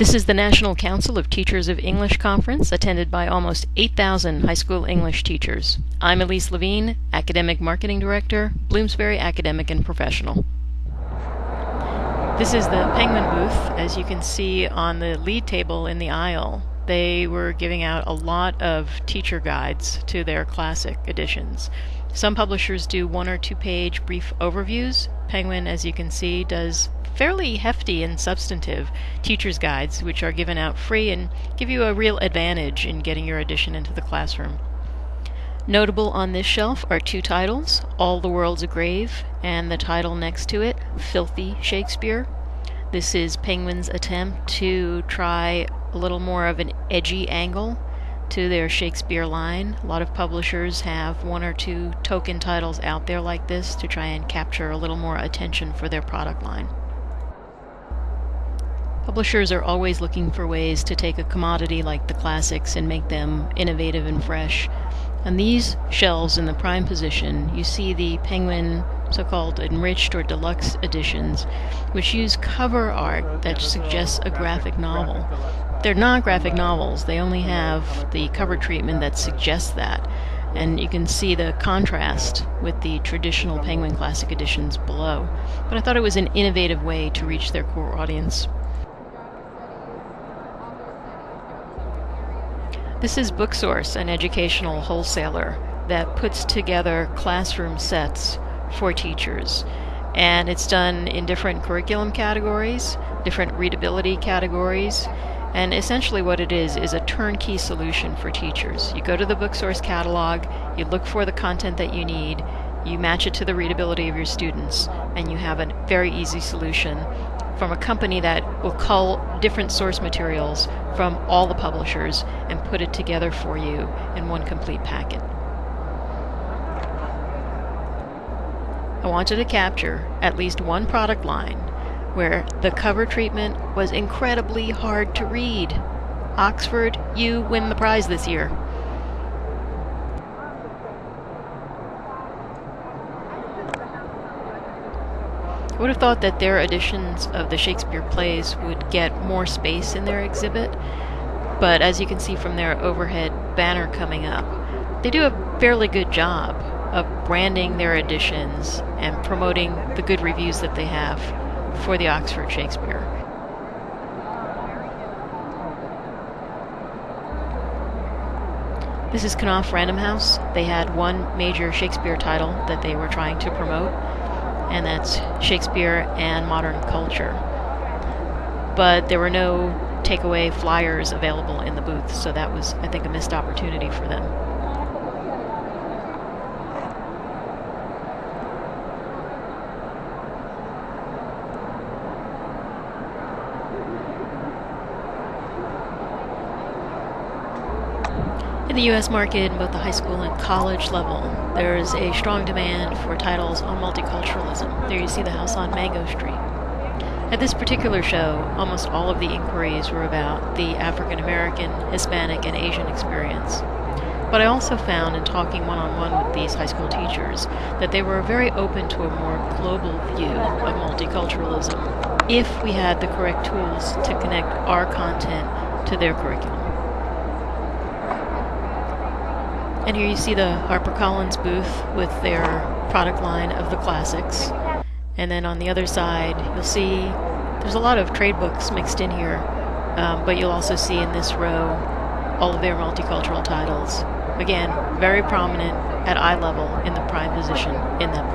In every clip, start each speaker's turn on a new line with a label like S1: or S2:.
S1: This is the National Council of Teachers of English Conference, attended by almost 8,000 high school English teachers. I'm Elise Levine, Academic Marketing Director, Bloomsbury Academic and Professional. This is the Penguin booth. As you can see on the lead table in the aisle, they were giving out a lot of teacher guides to their classic editions. Some publishers do 1 or 2 page brief overviews. Penguin, as you can see, does fairly hefty and substantive teacher's guides, which are given out free and give you a real advantage in getting your edition into the classroom. Notable on this shelf are 2 titles, All the World's a Grave, and the title next to it, Filthy Shakespeare. This is Penguin's attempt to try a little more of an edgy angle to their Shakespeare line. A lot of publishers have 1 or 2 token titles out there like this to try and capture a little more attention for their product line. Publishers are always looking for ways to take a commodity like the classics and make them innovative and fresh. On these shelves in the prime position, you see the Penguin so-called enriched or deluxe editions, which use cover art that suggests a graphic novel. They're not graphic novels, they only have the cover treatment that suggests that. And you can see the contrast with the traditional Penguin Classic editions below. But I thought it was an innovative way to reach their core audience. This is BookSource, an educational wholesaler that puts together classroom sets for teachers. And it's done in different curriculum categories, different readability categories, and essentially what it is a turnkey solution for teachers. You go to the BookSource catalog, you look for the content that you need, you match it to the readability of your students, and you have a very easy solution from a company that will cull different source materials from all the publishers and put it together for you in one complete packet. I wanted to capture at least one product line where the cover treatment was incredibly hard to read. Oxford, you win the prize this year. I would have thought that their editions of the Shakespeare plays would get more space in their exhibit, but as you can see from their overhead banner coming up, they do a fairly good job of branding their editions and promoting the good reviews that they have for the Oxford Shakespeare. This is Knopf Random House. They had one major Shakespeare title that they were trying to promote, and that's Shakespeare and Modern Culture. But there were no takeaway flyers available in the booth, so that was, I think, a missed opportunity for them. In the U.S. market, in both the high school and college level, there is a strong demand for titles on multiculturalism. There you see the house on Mango Street. At this particular show, almost all of the inquiries were about the African American, Hispanic, and Asian experience. But I also found in talking one-on-one with these high school teachers that they were very open to a more global view of multiculturalism if we had the correct tools to connect our content to their curriculum. And here you see the HarperCollins booth with their product line of the classics. And then on the other side, you'll see there's a lot of trade books mixed in here, but you'll also see in this row all of their multicultural titles. Again, very prominent at eye level in the prime position in that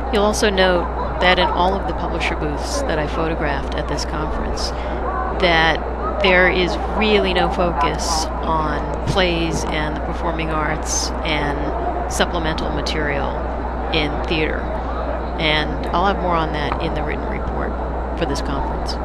S1: booth. You'll also note that in all of the publisher booths that I photographed at this conference, that there is really no focus on plays and the performing arts and supplemental material in theater. And I'll have more on that in the written report for this conference.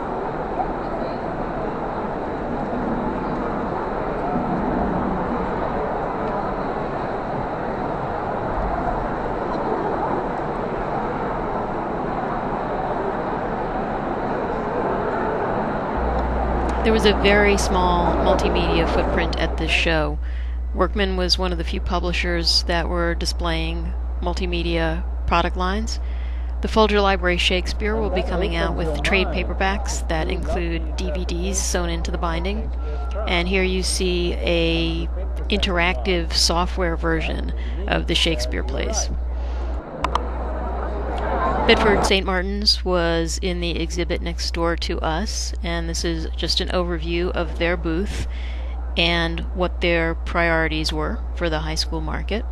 S1: There was a very small multimedia footprint at this show. Workman was one of the few publishers that were displaying multimedia product lines, The Folger Library Shakespeare will be coming out with trade paperbacks that include DVDs sewn into the binding. And here you see a interactive software version of the Shakespeare plays. Bedford St. Martin's was in the exhibit next door to us, and this is just an overview of their booth and what their priorities were for the high school market.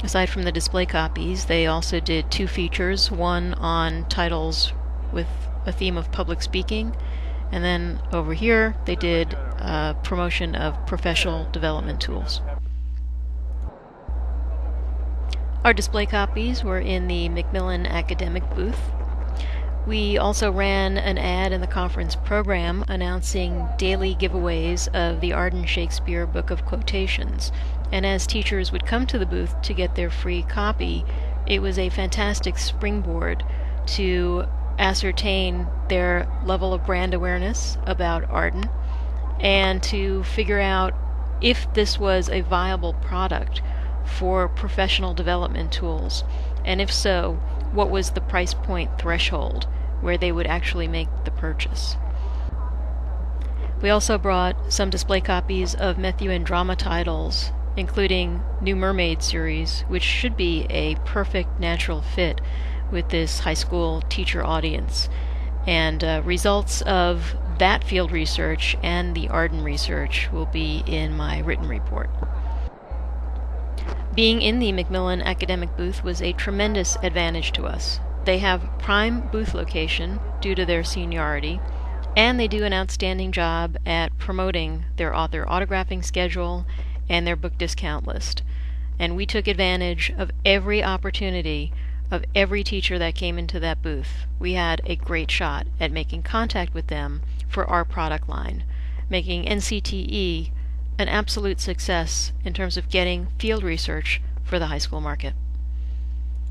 S1: Aside from the display copies, they also did 2 features, one on titles with a theme of public speaking, and then over here they did a promotion of professional development tools. Our display copies were in the Macmillan Academic booth. We also ran an ad in the conference program announcing daily giveaways of the Arden Shakespeare Book of Quotations, and as teachers would come to the booth to get their free copy, it was a fantastic springboard to ascertain their level of brand awareness about Arden and to figure out if this was a viable product for professional development tools, and if so, what was the price point threshold where they would actually make the purchase. We also brought some display copies of Methuen drama titles, including New Mermaid series, which should be a perfect natural fit with this high school teacher audience. And results of that field research and the Arden research will be in my written report. Being in the Macmillan Academic booth was a tremendous advantage to us. They have prime booth location due to their seniority, and they do an outstanding job at promoting their author autographing schedule and their book discount list. And we took advantage of every opportunity of every teacher that came into that booth. We had a great shot at making contact with them for our product line, making NCTE an absolute success in terms of getting field research for the high school market.